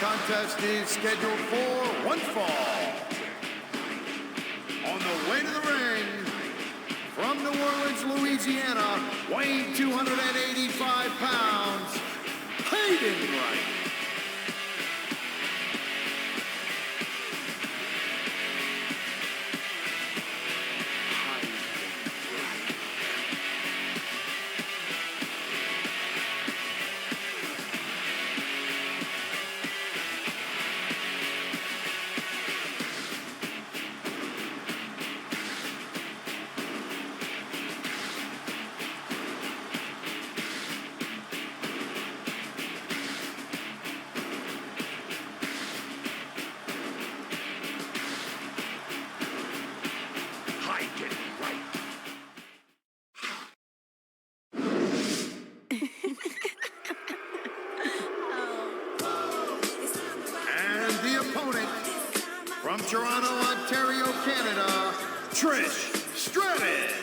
contest is scheduled for one fall. On the way to the ring, from New Orleans, Louisiana, weighing 285 pounds, Heidenreich. From Toronto, Ontario, Canada, Trish Stratus.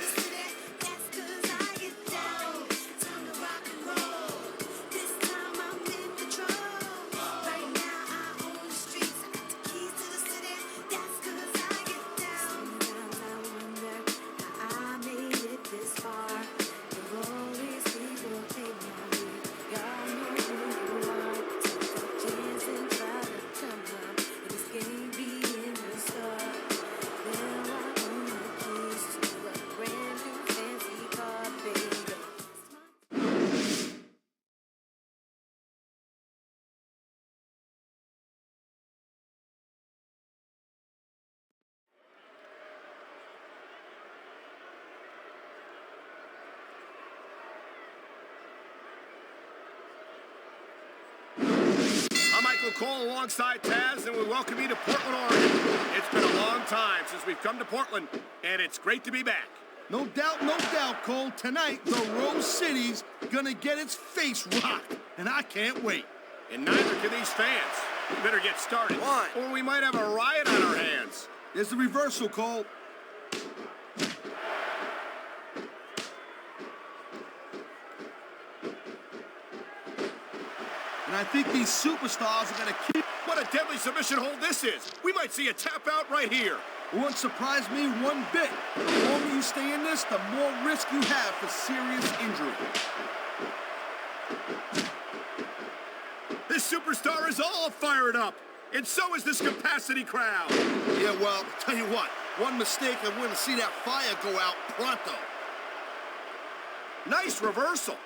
Cole alongside Taz, and we welcome you to Portland, Oregon. It's been a long time since we've come to Portland, and it's great to be back. No doubt, Cole. Tonight, the Rose City's gonna get its face rocked, and I can't wait. And neither can these fans. We better get started. Why? Or we might have a riot on our hands. There's the reversal, Cole. And I think these superstars are going to keep... What a deadly submission hold this is. We might see a tap out right here. It won't surprise me one bit. The longer you stay in this, the more risk you have for serious injury. This superstar is all fired up. And so is this capacity crowd. Yeah, well, tell you what. One mistake and we're going to see that fire go out pronto. Nice reversal.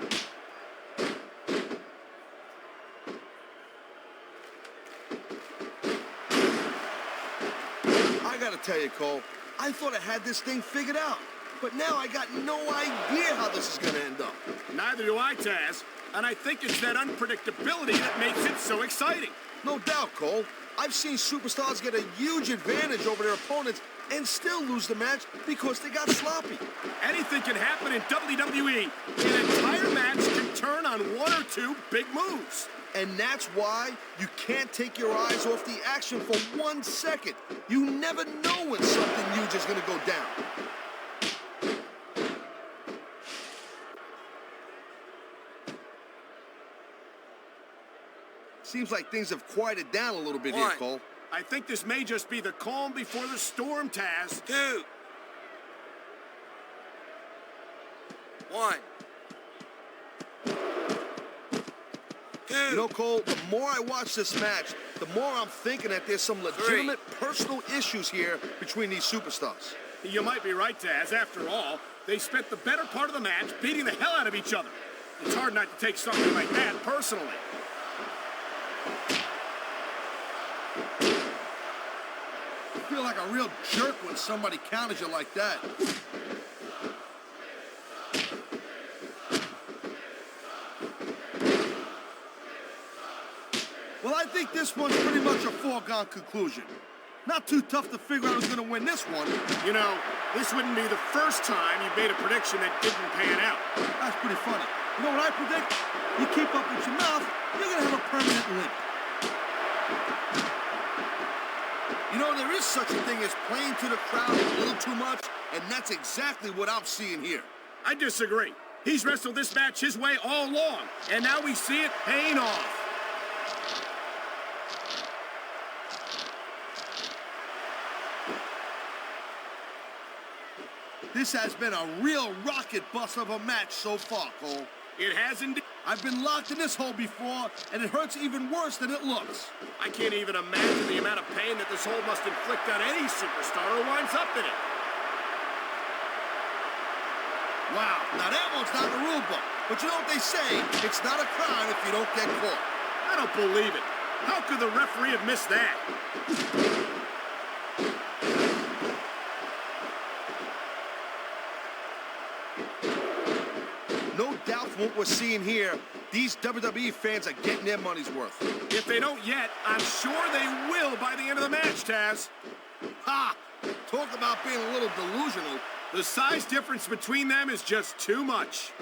I gotta tell you, Cole, I thought I had this thing figured out. But now I got no idea how this is gonna end up. Neither do I, Taz. And I think it's that unpredictability that makes it so exciting. No doubt, Cole. I've seen superstars get a huge advantage over their opponents and still lose the match because they got sloppy. Anything can happen in WWE. An entire match can turn on one or two big moves. And that's why you can't take your eyes off the action for 1 second. You never know when something huge is going to go down. Seems like things have quieted down a little bit here, Cole. I think this may just be the calm before the storm, Taz. 2. 1. You know, Cole, the more I watch this match, the more I'm thinking that there's some legitimate personal issues here between these superstars. You might be right, Taz. After all, they spent the better part of the match beating the hell out of each other. It's hard not to take something like that personally. I feel like a real jerk when somebody counters you like that. Well, I think this one's pretty much a foregone conclusion. Not too tough to figure out who's going to win this one. You know, this wouldn't be the first time you made a prediction that didn't pan out. That's pretty funny. You know what I predict? You keep up with your mouth, you're going to have a permanent limp. You know, there is such a thing as playing to the crowd a little too much, and that's exactly what I'm seeing here. I disagree. He's wrestled this match his way all along, and now we see it paying off. This has been a real rocket bus of a match so far, Cole. It has indeed. I've been locked in this hole before, and it hurts even worse than it looks. I can't even imagine the amount of pain that this hole must inflict on any superstar who winds up in it. Wow, now that one's not in the rule book. But you know what they say, it's not a crime if you don't get caught. I don't believe it. How could the referee have missed that? No doubt from what we're seeing here, these WWE fans are getting their money's worth. If they don't yet, I'm sure they will by the end of the match, Taz. Ha! Talk about being a little delusional. The size difference between them is just too much.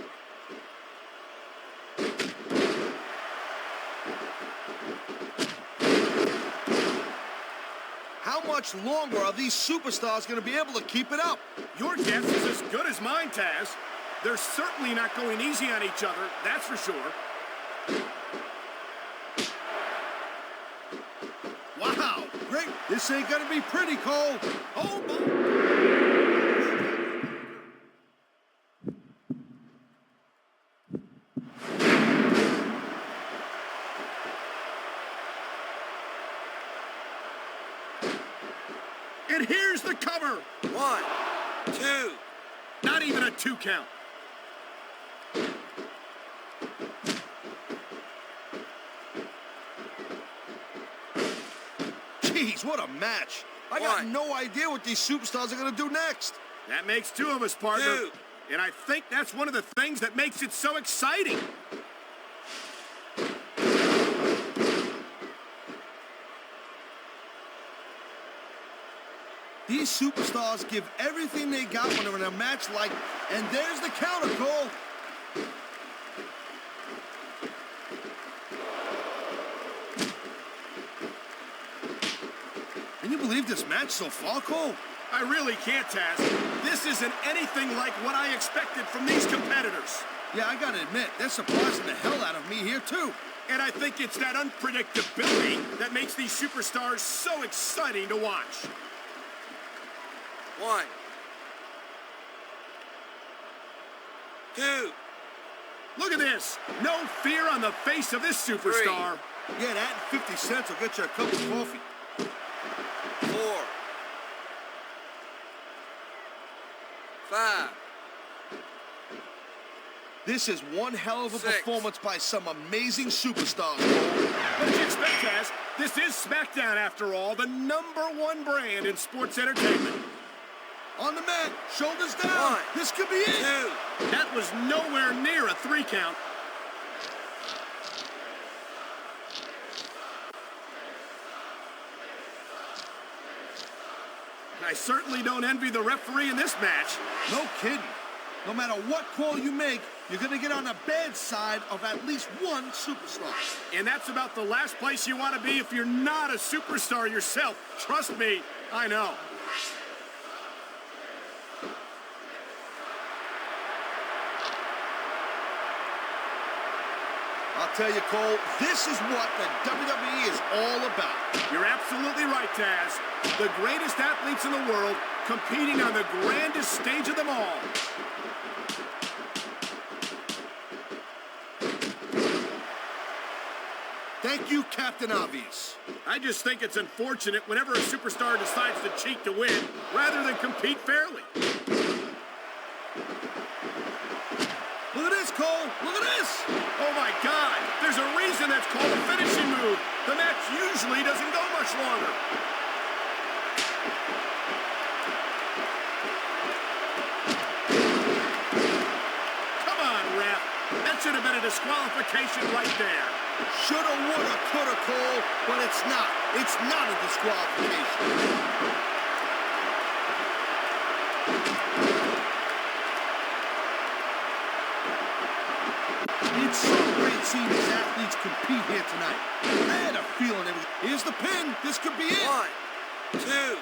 How much longer are these superstars going to be able to keep it up? Your guess is as good as mine, Taz. They're certainly not going easy on each other, that's for sure. Wow, great. This ain't going to be pretty, Cole. Oh, boy. And here's the cover. 1, 2. Not even a 2 count. Jeez, what a match. I got no idea what these superstars are going to do next. That makes 2 of us, partner. 2. And I think that's one of the things that makes it so exciting. These superstars give everything they got when they're in a match like, and there's the counter, Cole. Can you believe this match so far, Cole? I really can't, Taz. This isn't anything like what I expected from these competitors. Yeah, I gotta admit, they're surprising the hell out of me here, too. And I think it's that unpredictability that makes these superstars so exciting to watch. 1, 2. Look at this. No fear on the face of this superstar. 3. Yeah, that and 50 cents will get you a cup of coffee. 4. 5. This is one hell of a 6. performance by some amazing superstars. What did you expect, Taz? This is SmackDown, after all, the #1 brand in sports entertainment. On the mat, shoulders down. 1, This could be it. 2. That was nowhere near a 3 count. I certainly don't envy the referee in this match. No kidding. No matter what call you make, you're going to get on the bad side of at least one superstar. And that's about the last place you want to be if you're not a superstar yourself. Trust me, I know. I'll tell you, Cole, this is what the WWE is all about. You're absolutely right, Taz. The greatest athletes in the world competing on the grandest stage of them all. Thank you, Captain Obvious. I just think it's unfortunate whenever a superstar decides to cheat to win rather than compete fairly. Look at this, Cole. Look at this. Oh, my God. There's a reason that's called a finishing move. The match usually doesn't go much longer. Come on, ref. That should have been a disqualification right there. Shoulda, woulda, coulda, Cole, but it's not. It's not a disqualification. It's so great seeing these athletes compete here tonight. I had a feeling it was... Here's the pin. This could be it. 1, 2.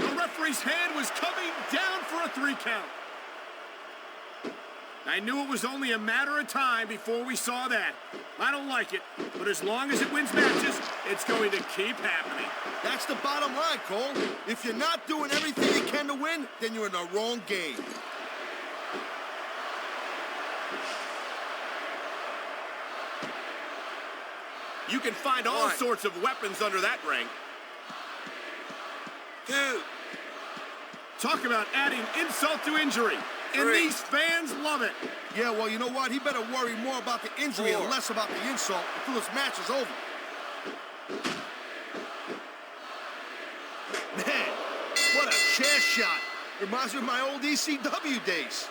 The referee's hand was coming down for a 3 count. I knew it was only a matter of time before we saw that. I don't like it, but as long as it wins matches, it's going to keep happening. That's the bottom line, Cole. If you're not doing everything you can to win, then you're in the wrong game. You can find all sorts of weapons under that ring. 2. Talk about adding insult to injury. And these fans love it. Yeah, well, you know what? He better worry more about the injury and less about the insult until this match is over. Man, what a chair shot. Reminds me of my old ECW days.